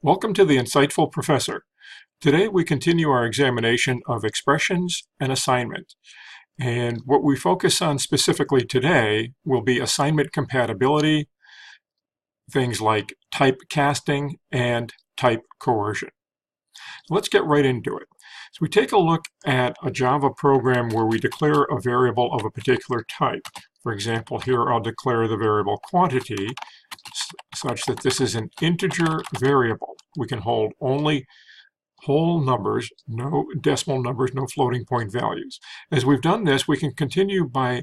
Welcome to the Insightful Professor. Today we continue our examination of expressions and assignment. And what we focus on specifically today will be assignment compatibility, things like typecasting and type coercion. Let's get right into it. So we take a look at a Java program where we declare a variable of a particular type. For example, here I'll declare the variable quantity such that this is an integer variable. We can hold only whole numbers, no decimal numbers, no floating point values. As we've done this, we can continue by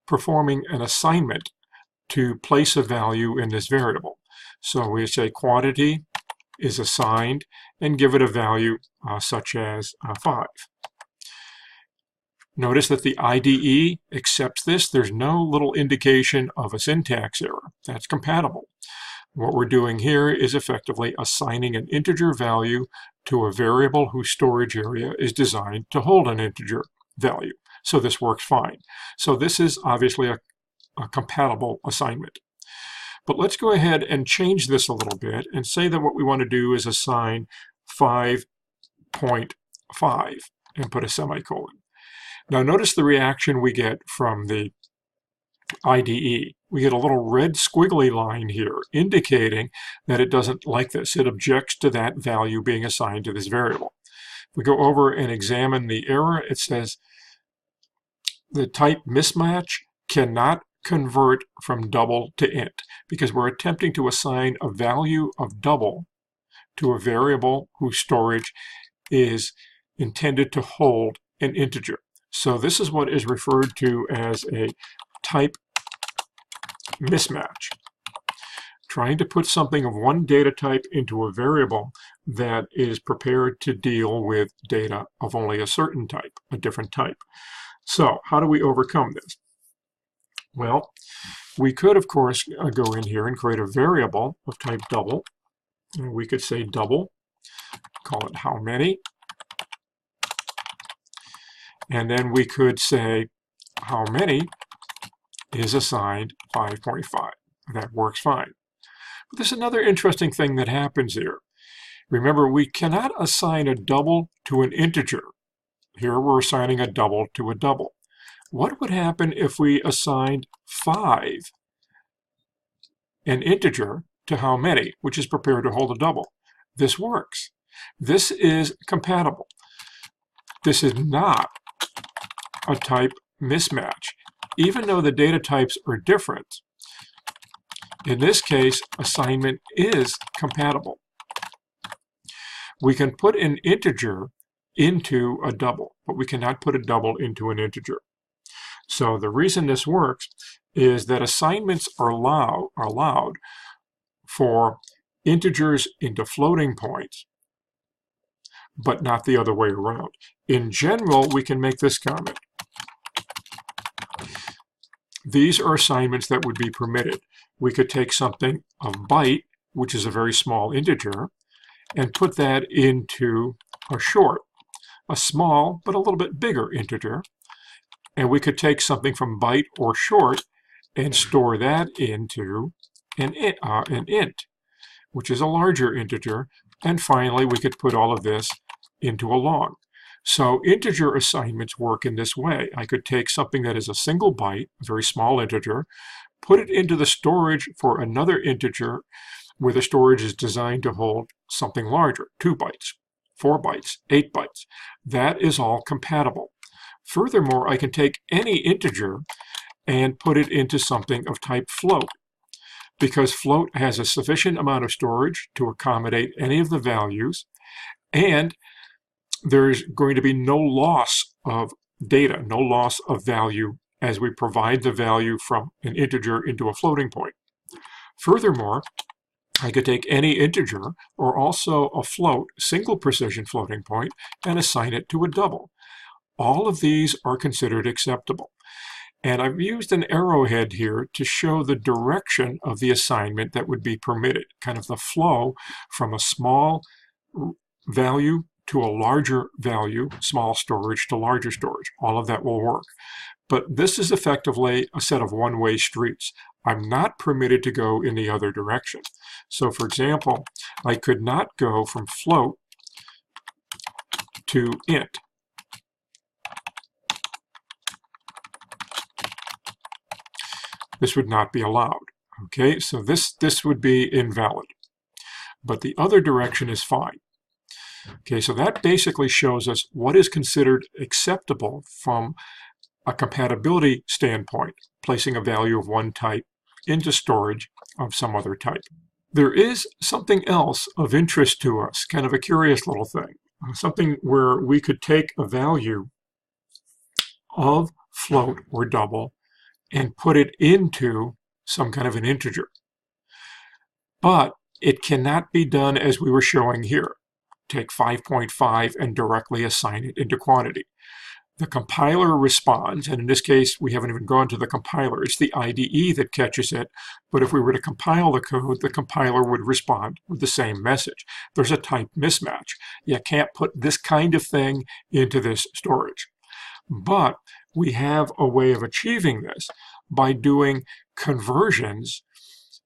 performing an assignment to place a value in this variable. So we say quantity is assigned and give it a value such as 5. Notice that the IDE accepts this. There's no little indication of a syntax error. That's compatible. What we're doing here is effectively assigning an integer value to a variable whose storage area is designed to hold an integer value. So this works fine. So this is obviously a compatible assignment. But let's go ahead and change this a little bit and say that what we want to do is assign 5.5 and put a semicolon. Now notice the reaction we get from the IDE. We get a little red squiggly line here indicating that it doesn't like this. It objects to that value being assigned to this variable. If we go over and examine the error, it says the type mismatch cannot convert from double to int because we're attempting to assign a value of double to a variable whose storage is intended to hold an integer. So this is what is referred to as a type mismatch. Trying to put something of one data type into a variable that is prepared to deal with data of only a certain type, a different type. So how do we overcome this? Well, we could, of course, go in here and create a variable of type double. And we could say double, call it how many. And then we could say how many is assigned 5.5. That works fine. But there's another interesting thing that happens here. Remember, we cannot assign a double to an integer. Here we're assigning a double to a double. What would happen if we assigned 5, an integer, to how many, which is prepared to hold a double? This works. This is compatible. This is not a type mismatch. Even though the data types are different, in this case, assignment is compatible. We can put an integer into a double, but we cannot put a double into an integer. So the reason this works is that assignments are allowed for integers into floating points, but not the other way around. In general, we can make this comment. These are assignments that would be permitted. We could take something of byte, which is a very small integer, and put that into a short, a small but a little bit bigger integer. And we could take something from byte or short and store that into an int, which is a larger integer. And finally, we could put all of this into a long. So integer assignments work in this way. I could take something that is a single byte, a very small integer, put it into the storage for another integer where the storage is designed to hold something larger, 2 bytes, 4 bytes, 8 bytes. That is all compatible. Furthermore, I can take any integer and put it into something of type float, because float has a sufficient amount of storage to accommodate any of the values, and there's going to be no loss of data, no loss of value as we provide the value from an integer into a floating point. Furthermore, I could take any integer or also a float, single precision floating point, and assign it to a double. All of these are considered acceptable. And I've used an arrowhead here to show the direction of the assignment that would be permitted, kind of the flow from a small value to a larger value, small storage to larger storage. All of that will work. but this is effectively a set of one-way streets. I'm not permitted to go in the other direction. So for example, I could not go from float to int. This would not be allowed. Okay, so this would be invalid. But the other direction is fine. Okay, so that basically shows us what is considered acceptable from a compatibility standpoint, placing a value of one type into storage of some other type. There is something else of interest to us, kind of a curious little thing, something where we could take a value of float or double and put it into some kind of an integer. But it cannot be done as we were showing here. Take 5.5 and directly assign it into quantity. The compiler responds, and in this case, we haven't even gone to the compiler. It's the IDE that catches it. But if we were to compile the code, the compiler would respond with the same message. There's a type mismatch. You can't put this kind of thing into this storage. But we have a way of achieving this by doing conversions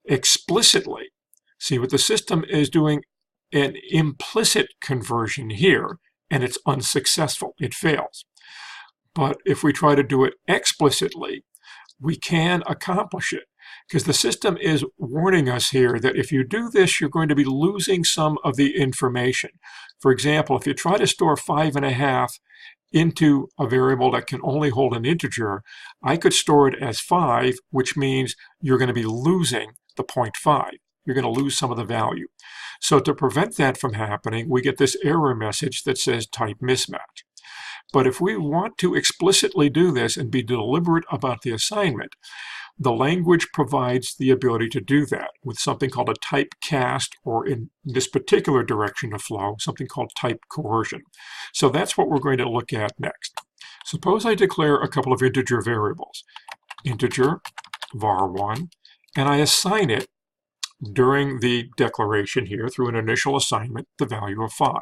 explicitly. See, what the system is doing an implicit conversion here, and it's unsuccessful. It fails. But if we try to do it explicitly, we can accomplish it, because the system is warning us here that if you do this, you're going to be losing some of the information. For example, if you try to store 5.5 into a variable that can only hold an integer, I could store it as 5, which means you're going to be losing the 0.5. You're going to lose some of the value. So to prevent that from happening, we get this error message that says type mismatch. But if we want to explicitly do this and be deliberate about the assignment, the language provides the ability to do that with something called a typecast, or in this particular direction of flow, something called type coercion. So that's what we're going to look at next. Suppose I declare a couple of integer variables, integer var1, and I assign it during the declaration here through an initial assignment the value of 5.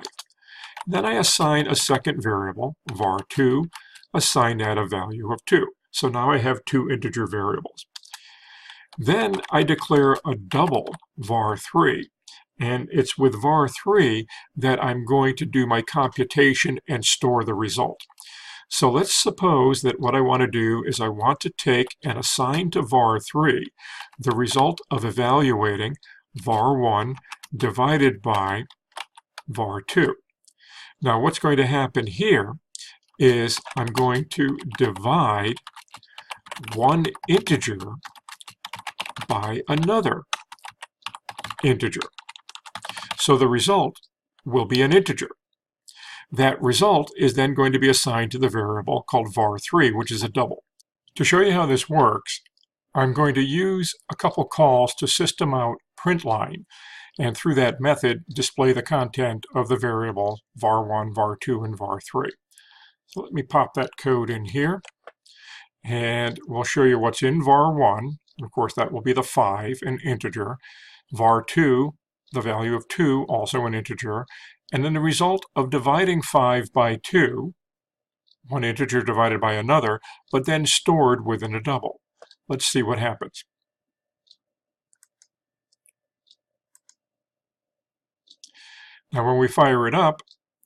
Then I assign a second variable, var2, assign that a value of 2. So now I have two integer variables. Then I declare a double var3, and it's with var3 that I'm going to do my computation and store the result. So let's suppose that what I want to do is I want to take and assign to var3 the result of evaluating var1 divided by var2. Now what's going to happen here is I'm going to divide one integer by another integer. So the result will be an integer. That result is then going to be assigned to the variable called var3, which is a double. To show you how this works, I'm going to use a couple calls to system out println, and through that method display the content of the variable var1, var2, and var3. So let me pop that code in here, and we'll show you what's in var1. Of course, that will be the 5, an integer. var2, the value of 2, also an integer. And then the result of dividing 5 by 2, one integer divided by another, but then stored within a double. Let's see what happens. Now when we fire it up,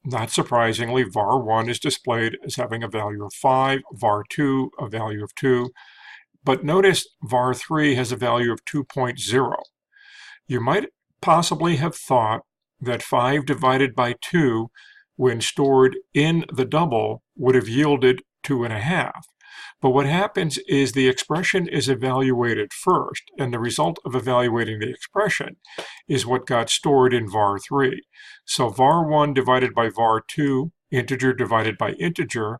not surprisingly, var1 is displayed as having a value of 5, var2 a value of 2, but notice var3 has a value of 2.0. You might possibly have thought that 5 divided by 2, when stored in the double, would have yielded 2.5. But what happens is the expression is evaluated first, and the result of evaluating the expression is what got stored in var3. So var1 divided by var2, integer divided by integer,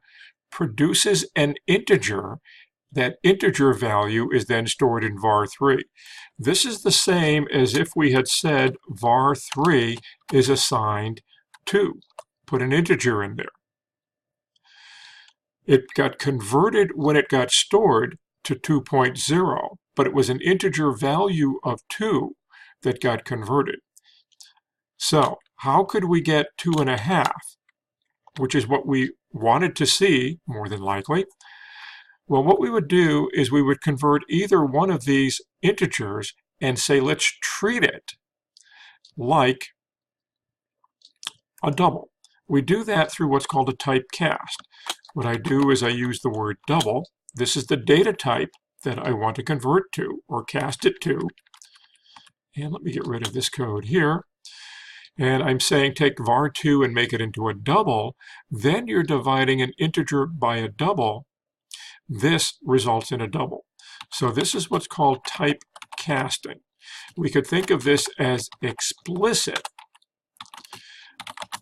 produces an integer. That integer value is then stored in var3. This is the same as if we had said var3 is assigned 2. Put an integer in there. It got converted when it got stored to 2.0, but it was an integer value of 2 that got converted. So how could we get 2.5, which is what we wanted to see, more than likely? Well, what we would do is we would convert either one of these integers and say, let's treat it like a double. We do that through what's called a typecast. What I do is I use the word double. This is the data type that I want to convert to or cast it to. And let me get rid of this code here. And I'm saying take var2 and make it into a double. Then you're dividing an integer by a double. This results in a double. So this is what's called typecasting. We could think of this as explicit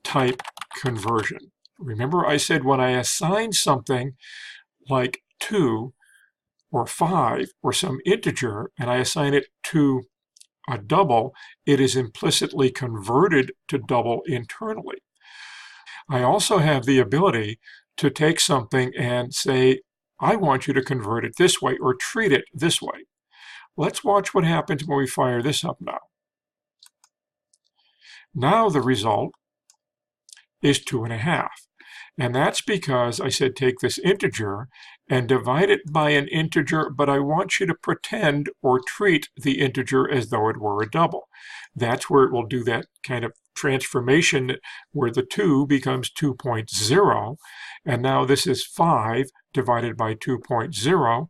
type conversion. Remember I said when I assign something like 2 or 5 or some integer and I assign it to a double, it is implicitly converted to double internally. I also have the ability to take something and say, I want you to convert it this way or treat it this way. Let's watch what happens when we fire this up now. Now the result is 2.5. And that's because I said take this integer and divide it by an integer, but I want you to pretend or treat the integer as though it were a double. That's where it will do that kind of transformation where the 2 becomes 2.0, and now this is 5 divided by 2.0,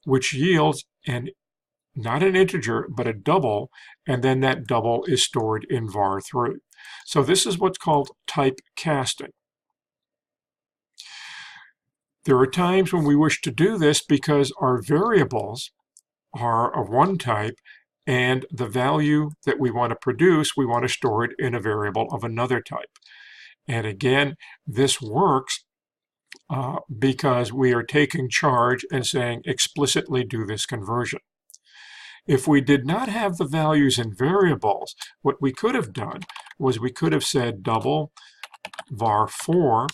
which yields not an integer, but a double, and then that double is stored in var3. So this is what's called typecasting. There are times when we wish to do this because our variables are of one type and the value that we want to produce, we want to store it in a variable of another type. And again, this works because we are taking charge and saying explicitly do this conversion. If we did not have the values in variables, what we could have done was we could have said double var4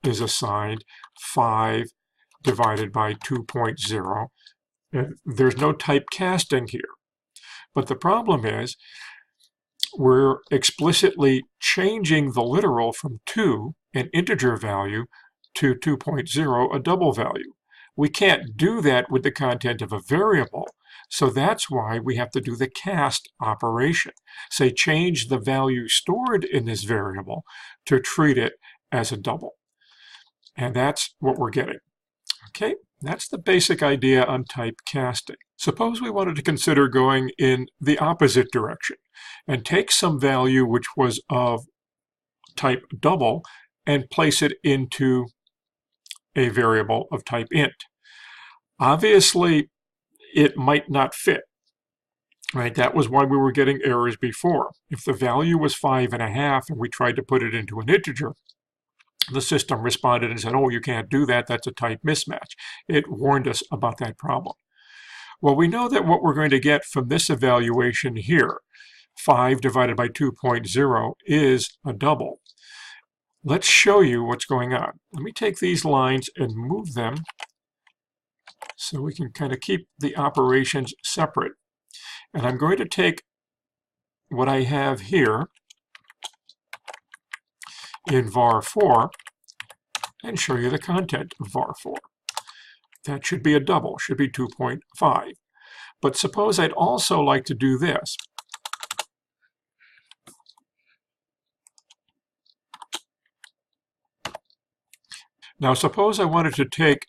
is assigned 5 divided by 2.0. There's no typecasting here. But the problem is we're explicitly changing the literal from 2, an integer value, to 2.0, a double value. We can't do that with the content of a variable. So that's why we have to do the cast operation. Say change the value stored in this variable to treat it as a double. And that's what we're getting. Okay, that's the basic idea on typecasting. Suppose we wanted to consider going in the opposite direction and take some value which was of type double and place it into a variable of type int. Obviously, it might not fit. Right? That was why we were getting errors before. If the value was 5.5 and we tried to put it into an integer, the system responded and said, oh, you can't do that. That's a type mismatch. It warned us about that problem. Well, we know that what we're going to get from this evaluation here, 5 divided by 2.0, is a double. Let's show you what's going on. Let me take these lines and move them so we can kind of keep the operations separate. And I'm going to take what I have here in var4 and show you the content of var4. That should be a double, should be 2.5. But suppose I'd also like to do this. Now suppose I wanted to take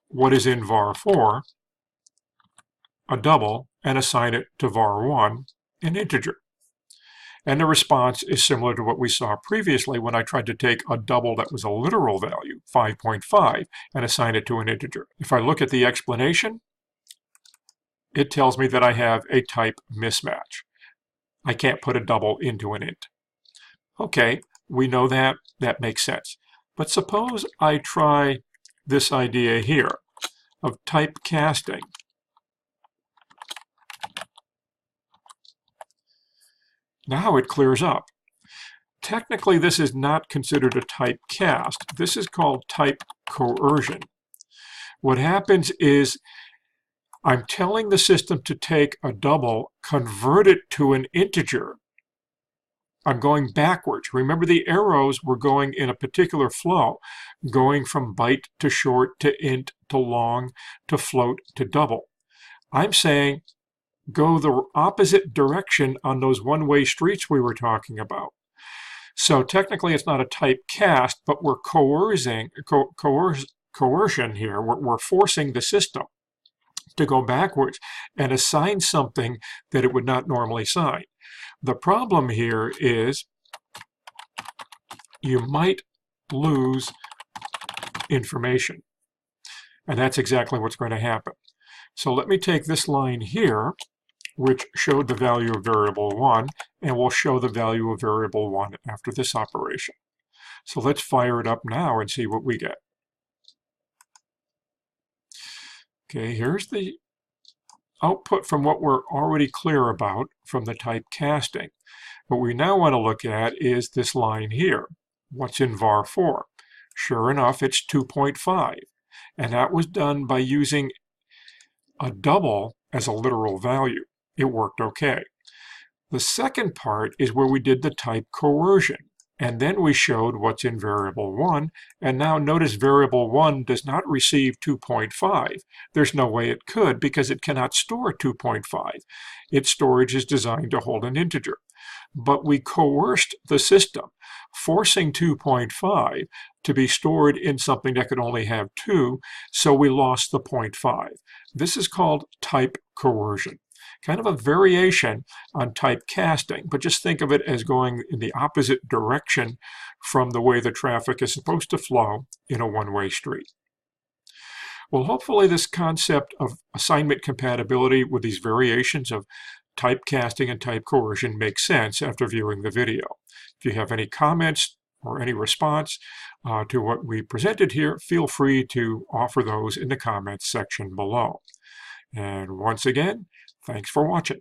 what is in var4, a double, and assign it to var1, an integer. And the response is similar to what we saw previously when I tried to take a double that was a literal value, 5.5, and assign it to an integer. If I look at the explanation, it tells me that I have a type mismatch. I can't put a double into an int. Okay, we know that. That makes sense. But suppose I try this idea here of typecasting. Now it clears up. Technically, this is not considered a typecast. This is called type coercion. What happens is I'm telling the system to take a double, convert it to an integer, I'm going backwards. Remember, the arrows were going in a particular flow, going from byte to short to int to long to float to double. I'm saying go the opposite direction on those one-way streets we were talking about. So technically it's not a typecast, but we're coercion here. We're forcing the system to go backwards and assign something that it would not normally assign. The problem here is you might lose information, and that's exactly what's going to happen. So let me take this line here, which showed the value of variable 1, and we'll show the value of variable 1 after this operation. So let's fire it up now and see what we get. Okay, here's the output from what we're already clear about from the typecasting. What we now want to look at is this line here. What's in var 4? Sure enough, it's 2.5. And that was done by using a double as a literal value. It worked okay. The second part is where we did the type coercion. And then we showed what's in variable 1. And now notice variable 1 does not receive 2.5. There's no way it could because it cannot store 2.5. Its storage is designed to hold an integer. But we coerced the system, forcing 2.5 to be stored in something that could only have 2, so we lost the 0.5. This is called type coercion. Kind of a variation on typecasting, but just think of it as going in the opposite direction from the way the traffic is supposed to flow in a one-way street. Well, hopefully this concept of assignment compatibility with these variations of typecasting and type coercion makes sense after viewing the video. If you have any comments or any response to what we presented here, feel free to offer those in the comments section below. And once again, thanks for watching.